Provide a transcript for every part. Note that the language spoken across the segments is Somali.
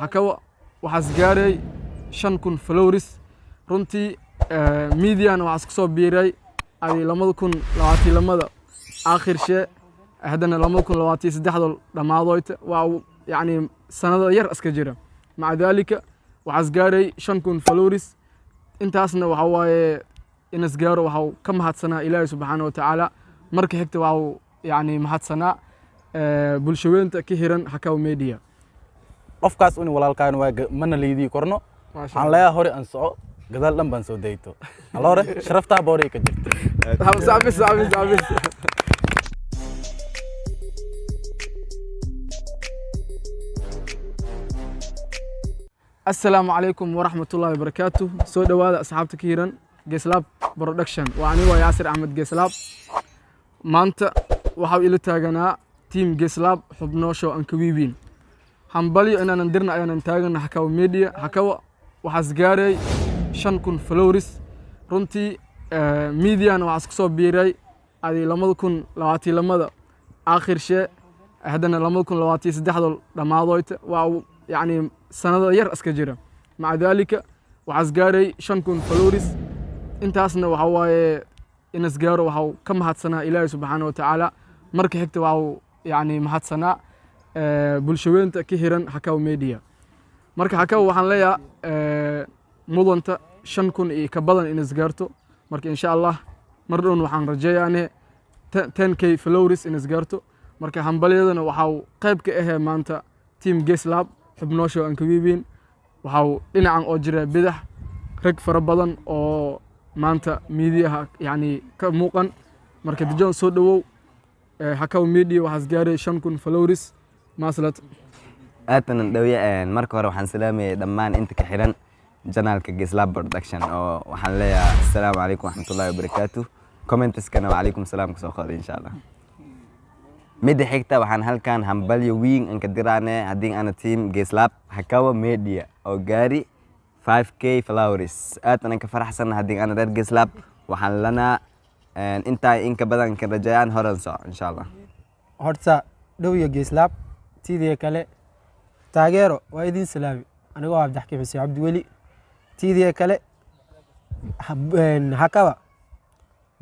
hakawa waxaas gaaray 5,000 followers runtii meediana waxaas ku soo biiray ay 2022 aakhir shay haddana 2023 dhamaadoyta waa yani sanado yar iska jira maca dalika waxaas gaaray 5,000 followers intaasna waxa waaye inas gaaro waxa ka mahadsanaa Ilaahay subhanahu wa ta'ala marka xigta waxa yani mahadsanaa bulshadeenta ka hiran hakawa media qofkaas uu walaalkaan waa mana leedii korno aan la hore aan soo gadaal dhan baan soo dayto alore sharafta boori ka jirto saabis السلام عليكم ورحمة الله وبركاته سود هذا أصحاب تكيران جيسلاب برودكشن وعني وياسر أحمد جيسلاب مانتا وحاو إلى تاجنا تيم جيسلاب حبنوشو أنكويبين حنبالي أنا ندرنا أيانا نتاجنا حكاو ميديا حكاو وحسجاري 5,000 فلوريس رنتي ميديا أنا وحسكسو بيراي هذه لما تكون لواتي لما آخر شيء هذانا لما تكون لواتي سدحدل دماضويت واو يعني سنة ير اسكجرة مع ذلك وعزقاري 5,000 فلوريس انتاسنا وحواي إنس قارو وحاو كم هاتسنا إلهي سبحانه وتعالى مركي حكت وحاو يعني مهاتسنا بلشوين كهيران حكاو ميديا مركي حكاو وحان ليا مضنتا 5,000 كبادن إنس قارتو مركي إن شاء الله مرون وحان رجياني 10K فلوريس إنس قارتو مركي حنباليدنا وحاو قيب كإيه مانتا تيم جيسلاب حبنوشو أنكويبين وحاو دينعان oo jira bidax rag fara badan oo maanta meediyaha yani ka muuqan marka dijon soo dhawow hakaw media waxaas gaaray 5,000 followers maaslat aadna dhawiya marka hore waxaan salaamay dhammaan inta ka xiran janaalka Gislab Production oo waxaan leeyahay assalaamu alaykum warahmatullahi wabarakatuh comments-kana wa alaykum salaam ku soo qaado insha Allah mid xigta waxaan halkan hambalyo weyn aan ka diraanay hadii aan team Gislab hakawa media oo gaari 5K followers aadna ka faraxsan hadii aan dad Gislab waxaan lana inta in ka badan ka rajayaan horanso insha Allah horta dhawiya Gislab tidii kale taageero waa idin salaami anigoo Abdaxki Xuseen Abdi Wali tidii kale hakawa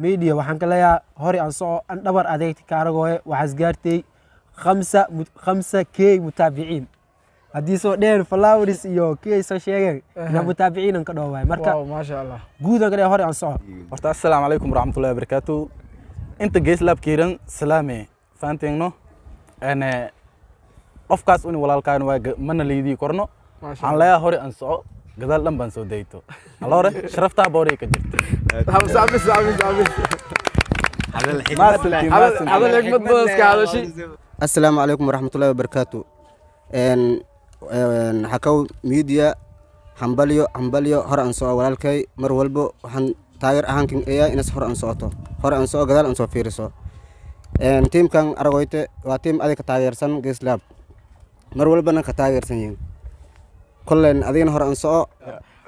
media waxaan ka leeyahay hore aan soo an dhabar adeegti ka aragooye waxaas gaartay 5K mutaabiciin hadii soo dheer followers iyo kay soo sheegay ina mutaabiciin ka dhawaay marka ma sha Allah guudan kale hore aan soo horta assalaamu alaykum warahmatullahi wabarakatuh inta Gislab kiiran salaame faanteeno ana qofkaas uu walaalkaan waa mana leedii korno aan la hore aan soo gadaal dhan baan soo dayto alore sharafta boori ka jirto saabis هذا الحكمة بس كهذا شيء السلام عليكم ورحمة الله وبركاته حكاو ميديا حنباليو هر أنسوا ولالكي مر والبو وحن تاير أهانكين إياه إنس هر أنسواتو هر أنسوا قدال أنسوا فيرسو تيم كان أرغويته وتيم أديك تاير سن جيسلاب مر والبنا كتاير سنين كلن أدين هر أنسوا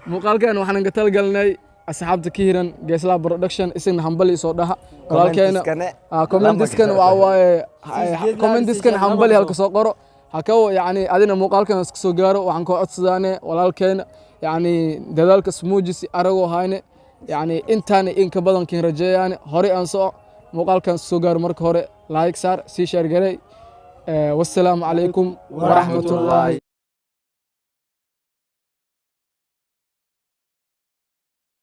مقال كان وحنا نقتل قلنا أصحاب كيران جيسلاب برودكشن اسمه حنبلي صودها ولكن كومنتس كان وعواي كومنتس كان حنبلي هالكسوقرو هكو يعني أدينا مقال كان سكسو جارو وعنكو عطسانة ولكن يعني دلالك سموجس أرجو هاينة يعني إنتاني إنك بدن كين رجيان هوري أنصو مقال كان سكسو جارو مرك هوري لايك صار سي شير جري والسلام عليكم ورحمة الله